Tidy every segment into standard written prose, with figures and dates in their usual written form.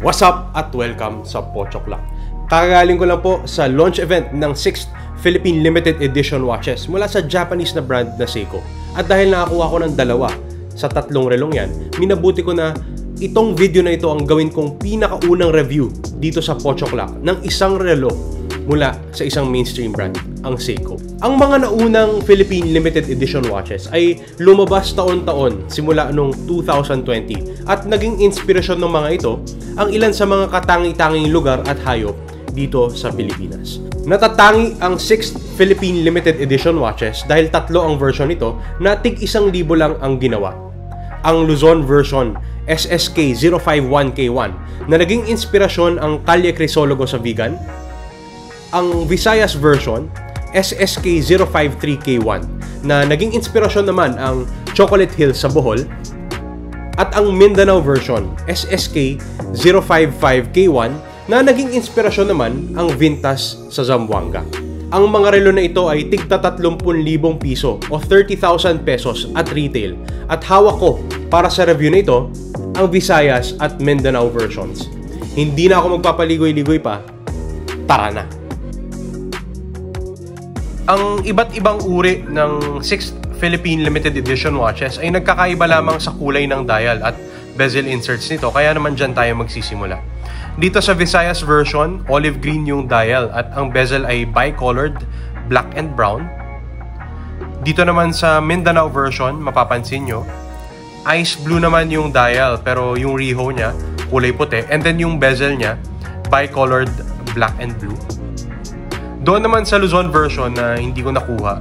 What's up at welcome sa Pochoclock. Kakagaling ko lang po sa launch event ng 6th Philippine Limited Edition watches mula sa Japanese na brand na Seiko. At dahil nakakuha ko ng dalawa sa tatlong relong yan, minabuti ko na itong video na ito ang gawin kong pinakaunang review dito sa Pochoclock ng isang relo mula sa isang mainstream brand, ang Seiko. Ang mga naunang Philippine Limited Edition watches ay lumabas taon-taon simula noong 2020 at naging inspirasyon ng mga ito ang ilan sa mga katangi-tanging lugar at hayop dito sa Pilipinas. Natatangi ang 6th Philippine Limited Edition watches dahil tatlo ang version nito na tig 1,000 lang ang ginawa. Ang Luzon version SSK 051K1 na naging inspirasyon ang Calle Crisologo sa Vigan, ang Visayas version SSK 053K1 na naging inspirasyon naman ang Chocolate Hills sa Bohol, at ang Mindanao version SSK 055K1 na naging inspirasyon naman ang Vintas sa Zamboanga. Ang mga relo na ito ay tigta 30,000 piso o 30,000 pesos at retail, at hawak ko para sa review na ito ang Visayas at Mindanao versions. Hindi na ako magpapaligoy-ligoy pa, tara na! Ang iba't ibang uri ng 6th Philippine Limited Edition watches ay nagkakaiba lamang sa kulay ng dial at bezel inserts nito, kaya naman dyan tayo magsisimula. Dito sa Visayas version, olive green yung dial at ang bezel ay bi-colored black and brown. Dito naman sa Mindanao version, mapapansin nyo, ice blue naman yung dial pero yung riho niya kulay puti, and then yung bezel niya bi-colored black and blue. Doon naman sa Luzon version na hindi ko nakuha,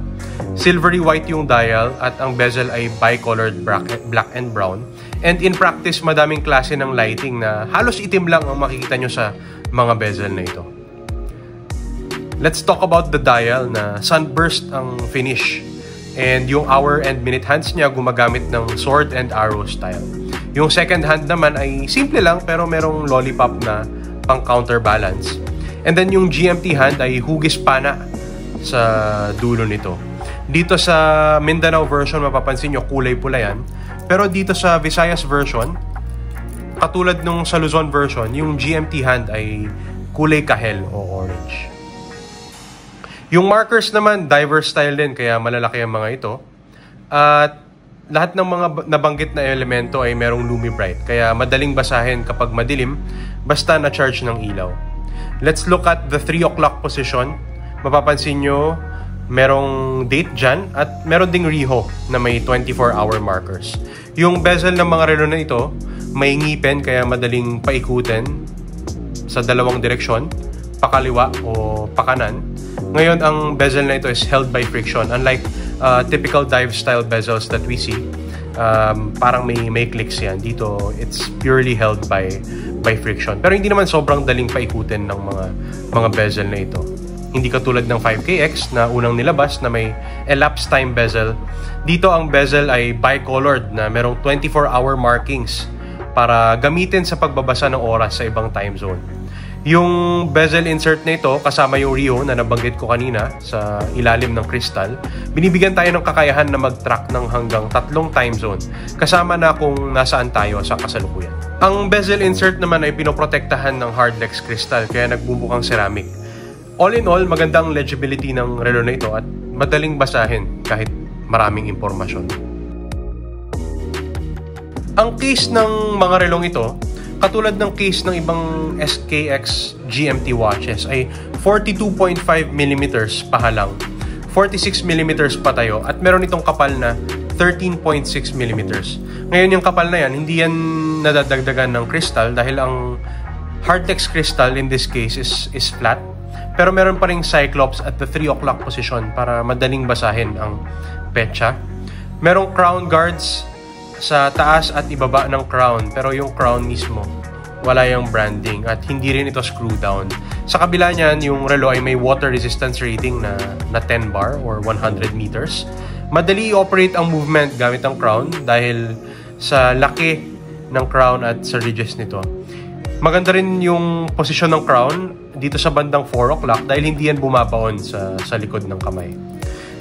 silvery white yung dial at ang bezel ay bi-colored black and brown. And in practice, madaming klase ng lighting na halos itim lang ang makikita nyo sa mga bezel na ito. Let's talk about the dial na sunburst ang finish. And yung hour and minute hands niya gumagamit ng sword and arrow style. Yung second hand naman ay simple lang pero merong lollipop na pang counterbalance. And then yung GMT hand ay hugis pana sa dulo nito. Dito sa Mindanao version, mapapansin nyo kulay pula yan. Pero dito sa Visayas version, katulad nung sa Luzon version, yung GMT hand ay kulay kahel o orange. Yung markers naman, diverse style din, kaya malalaki ang mga ito. At lahat ng mga nabanggit na elemento ay merong Lumi-Bright, kaya madaling basahin kapag madilim, basta na-charge ng ilaw. Let's look at the 3 o'clock position. Mapapansin nyo, merong date dyan at meron ding riho na may 24-hour markers. Yung bezel ng mga relo na ito, may ngipin kaya madaling paikutin sa dalawang direksyon, pakaliwa o pakanan. Ngayon, ang bezel na ito is held by friction. Unlike typical dive-style bezels that we see, parang may clicks yan. Dito, it's purely held by friction. Pero hindi naman sobrang daling paikutin ng mga bezel na ito. Hindi katulad ng 5KX na unang nilabas na may elapsed time bezel. Dito ang bezel ay bi-colored na merong 24-hour markings para gamitin sa pagbabasa ng oras sa ibang time zone. Yung bezel insert na ito, kasama yung riho na nabanggit ko kanina sa ilalim ng kristal, binibigyan tayo ng kakayahan na mag-track ng hanggang 3 time zone, kasama na kung nasaan tayo sa kasalukuyan. Ang bezel insert naman ay pinoprotektahan ng hardlex crystal, kaya nagbubukang ceramic. All in all, magandang legibility ng relo na ito at madaling basahin kahit maraming impormasyon. Ang case ng mga relong ito, katulad ng case ng ibang SKX GMT watches, ay 42.5mm pahalang, 46mm patayo, at meron itong kapal na 13.6mm. Ngayon yung kapal na yan, hindi yan nadadagdagan ng crystal dahil ang hardlex crystal in this case is flat. Pero meron pa ring cyclops at the 3 o'clock position para madaling basahin ang petsa. Merong crown guards sa taas at ibaba ng crown, pero yung crown mismo wala yung branding at hindi rin ito screw down. Sa kabila niyan, yung relo ay may water resistance rating na 10 bar or 100 meters. Madali i-operate ang movement gamit ang crown dahil sa laki ng crown at sa ridges nito. Maganda rin yung posisyon ng crown dito sa bandang 4 o'clock dahil hindi yan bumabaon sa likod ng kamay.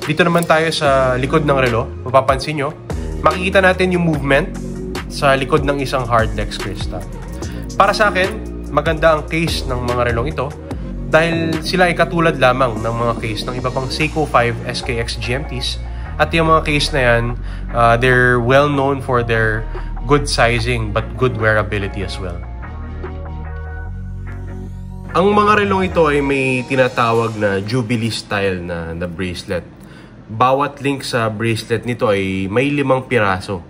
Dito naman tayo sa likod ng relo. Mapapansin nyo, makikita natin yung movement sa likod ng isang hardlex crystal. Para sa akin, maganda ang case ng mga relong ito dahil sila ay katulad lamang ng mga case ng iba pang Seiko 5 SKX GMTs. At yung mga case na yan, they're well known for their good sizing but good wearability as well. Ang mga relong ito ay may tinatawag na Jubilee style na bracelet. Bawat link sa bracelet nito ay may 5 piraso.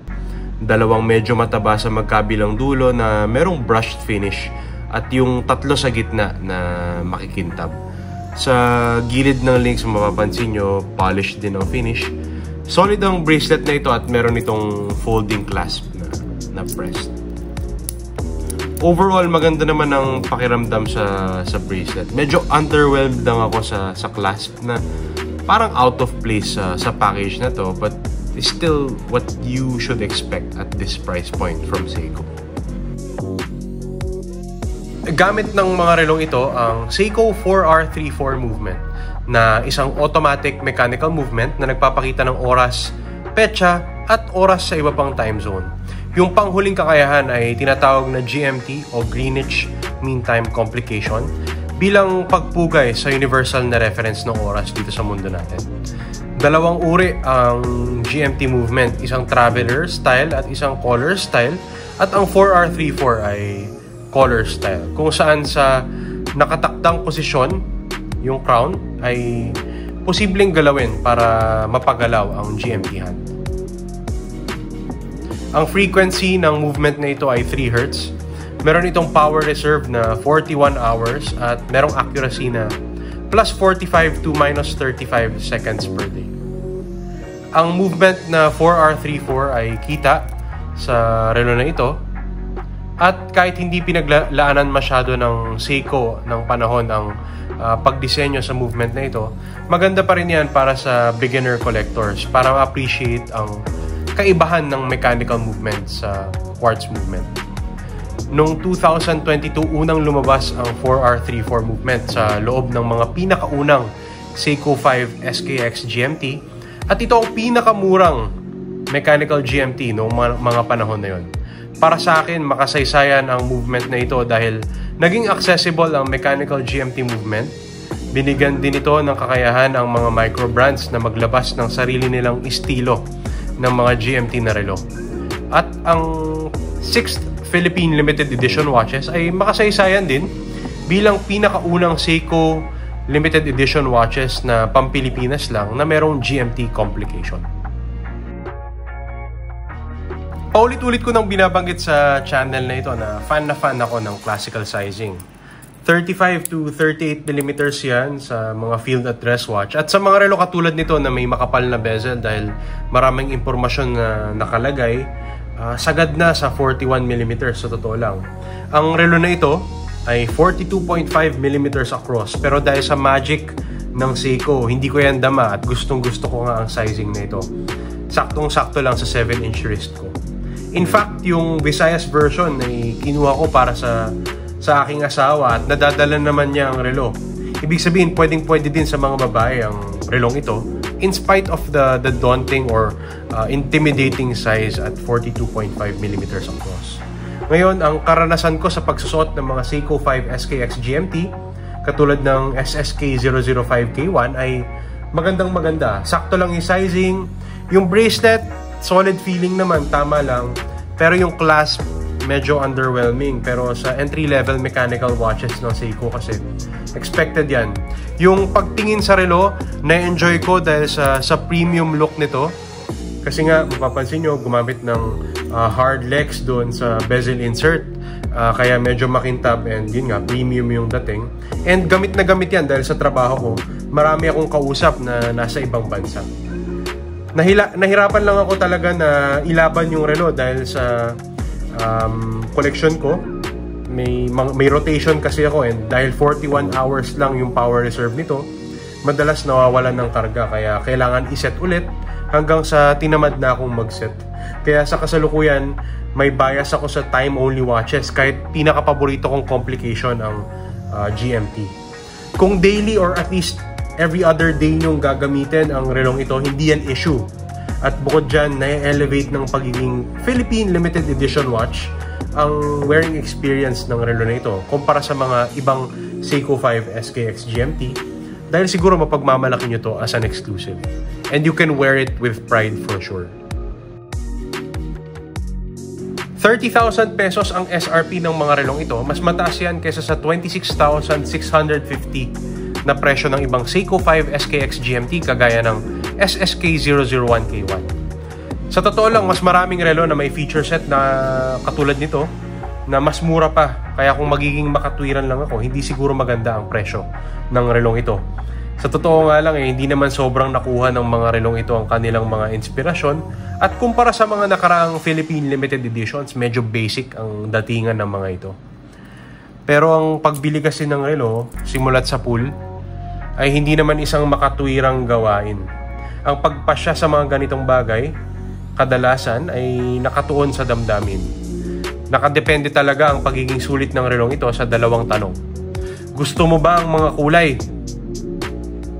2 medyo mataba sa magkabilang dulo na merong brushed finish at yung 3 sa gitna na makikintab. Sa gilid ng links mapapansin nyo, polished din ang finish. Solid ang bracelet na ito at meron itong folding clasp na pressed. Overall, maganda naman ang pakiramdam sa bracelet. Medyo underwhelmed lang ako sa clasp na parang out of place sa package na to, but it's still what you should expect at this price point from Seiko. Gamit ng mga relong ito ang Seiko 4R34 movement na isang automatic mechanical movement na nagpapakita ng oras, petsa at oras sa iba pang time zone. Yung panghuling kakayahan ay tinatawag na GMT o Greenwich Mean Time Complication bilang pagpugay sa universal na reference ng oras dito sa mundo natin. 2 uri ang GMT movement, isang traveler style at isang color style, at ang 4R34 ay color style kung saan sa nakatakdang posisyon yung crown ay posibleng galawin para mapagalaw ang GMT hand. Ang frequency ng movement na ito ay 3 Hz. Meron itong power reserve na 41 hours at merong accuracy na plus 45 to minus 35 seconds per day. Ang movement na 4R34 ay kita sa relo na ito at kahit hindi pinaglaanan masyado ng Seiko ng panahon ang pagdisenyo sa movement na ito, maganda pa rin yan para sa beginner collectors para ma-appreciate ang kaibahan ng mechanical movement sa quartz movement. Noong 2022, unang lumabas ang 4R34 movement sa loob ng mga pinakaunang Seiko 5 SKX GMT at ito ang pinakamurang mechanical GMT noong mga panahon na yon. Para sa akin, makasaysayan ang movement na ito dahil naging accessible ang mechanical GMT movement. Binigyan din ito ng kakayahan ang mga micro brands na maglabas ng sarili nilang estilo ng mga GMT na relo. At ang 6th Philippine Limited Edition watches ay makasaysayan din bilang pinakaunang Seiko Limited Edition watches na Pampilipinas lang na merong GMT complication. Paulit-ulit ko nang binabanggit sa channel na ito na fan ako ng classical sizing. 35 to 38 mm yan sa mga field at dress watch. At sa mga relo katulad nito na may makapal na bezel dahil maraming impormasyon na nakalagay, sagad na sa 41 mm sa totoo lang. Ang relo na ito ay 42.5 mm across, pero dahil sa magic ng Seiko, hindi ko yan dama at gustong-gusto ko nga ang sizing na ito. Saktong-sakto lang sa 7-inch wrist ko. In fact, yung Visayas version ay kinuha ko para sa aking asawa at nadadala naman niya ang relo. Ibig sabihin, pwedeng-pwede din sa mga babae ang relong ito in spite of the daunting or intimidating size at 42.5 mm across. Ngayon, ang karanasan ko sa pagsusot ng mga Seiko 5 SKX GMT katulad ng SSK 005K1 ay magandang-maganda. Sakto lang yung sizing, yung bracelet, solid feeling naman, tama lang. Pero yung clasp, medyo underwhelming. Pero sa entry-level mechanical watches ng Seiko kasi, expected yan. Yung pagtingin sa relo, na-enjoy ko dahil sa premium look nito. Kasi nga, mapapansin nyo, gumamit ng hard legs doon sa bezel insert. Kaya medyo makintab and yun nga, premium yung dating. And gamit na gamit yan dahil sa trabaho ko, marami akong kausap na nasa ibang bansa. Nahirapan lang ako talaga na ilaban yung relo dahil sa collection ko. May rotation kasi ako and dahil 41 hours lang yung power reserve nito, madalas nawawalan ng karga kaya kailangan iset ulit hanggang sa tinamad na akong mag-set. Kaya sa kasalukuyan, may bias ako sa time-only watches kahit pinaka-paborito kong complication ang GMT. Kung daily or at least every other day nyong gagamitin ang relong ito, hindi yan issue. At bukod dyan, na-elevate ng pagiging Philippine Limited Edition watch ang wearing experience ng relo na ito kumpara sa mga ibang Seiko 5 SKX GMT dahil siguro mapagmamalaki nyo to as an exclusive. And you can wear it with pride for sure. 30,000 pesos ang SRP ng mga relong ito. Mas mataas yan kaysa sa 26,650 na presyo ng ibang Seiko 5 SKX GMT kagaya ng SSK001K1. Sa totoo lang, mas maraming relo na may feature set na katulad nito na mas mura pa. Kaya kung magiging makatwiran lang ako, hindi siguro maganda ang presyo ng relong ito. Sa totoo nga lang hindi naman sobrang nakuha ng mga relong ito ang kanilang mga inspirasyon. At kumpara sa mga nakaraang Philippine Limited Editions, medyo basic ang datingan ng mga ito. Pero ang pagbili kasi ng relo, simulat sa pool, ay hindi naman isang makatwirang gawain. Ang pagpasya sa mga ganitong bagay, kadalasan ay nakatuon sa damdamin. Nakadepende talaga ang pagiging sulit ng relong ito sa dalawang tanong. Gusto mo ba ang mga kulay?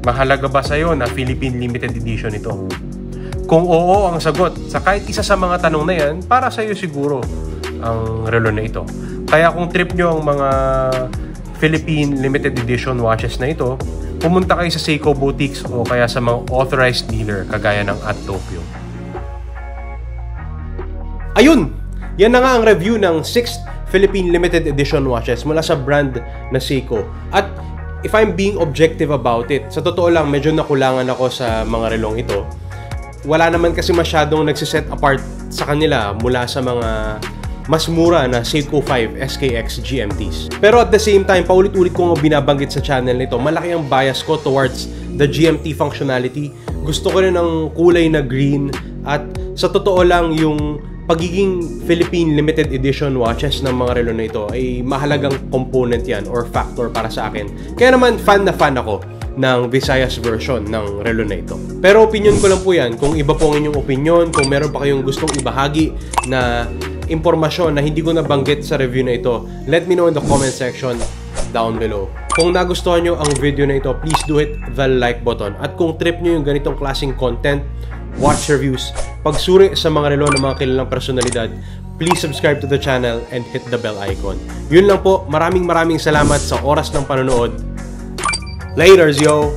Mahalaga ba sa'yo na Philippine Limited Edition ito? Kung oo ang sagot sa kahit isa sa mga tanong na yan, para sa'yo siguro ang relo na ito. Kaya kung trip nyo ang mga Philippine Limited Edition watches na ito, pumunta kayo sa Seiko boutiques o kaya sa mga authorized dealer kagaya ng at Tokyo. Ayun! Yan na nga ang review ng 6th Philippine Limited Edition watches mula sa brand na Seiko. At if I'm being objective about it, sa totoo lang medyo nakulangan ako sa mga relong ito. Wala naman kasi masyadong nagsiset apart sa kanila mula sa mga mas mura na Seiko 5 SKX GMTs. Pero at the same time, paulit-ulit ko nga binabanggit sa channel nito, malaki ang bias ko towards the GMT functionality. Gusto ko rin ang kulay na green at sa totoo lang yung pagiging Philippine Limited Edition watches ng mga relo na ito ay mahalagang component yan or factor para sa akin. Kaya naman fan na fan ako ng Visayas version ng relo na ito. Pero opinion ko lang po yan. Kung iba po ang inyong opinion, kung meron pa kayong gustong ibahagi na impormasyon na hindi ko nabanggit sa review na ito, let me know in the comment section down below. Kung nagustuhan nyo ang video na ito, please do hit the like button. At kung trip nyo yung ganitong klaseng content, watch reviews, pagsuri sa mga relo ng mga kilalang personalidad, please subscribe to the channel and hit the bell icon. Yun lang po, maraming salamat sa oras ng panonood. Laters, yo!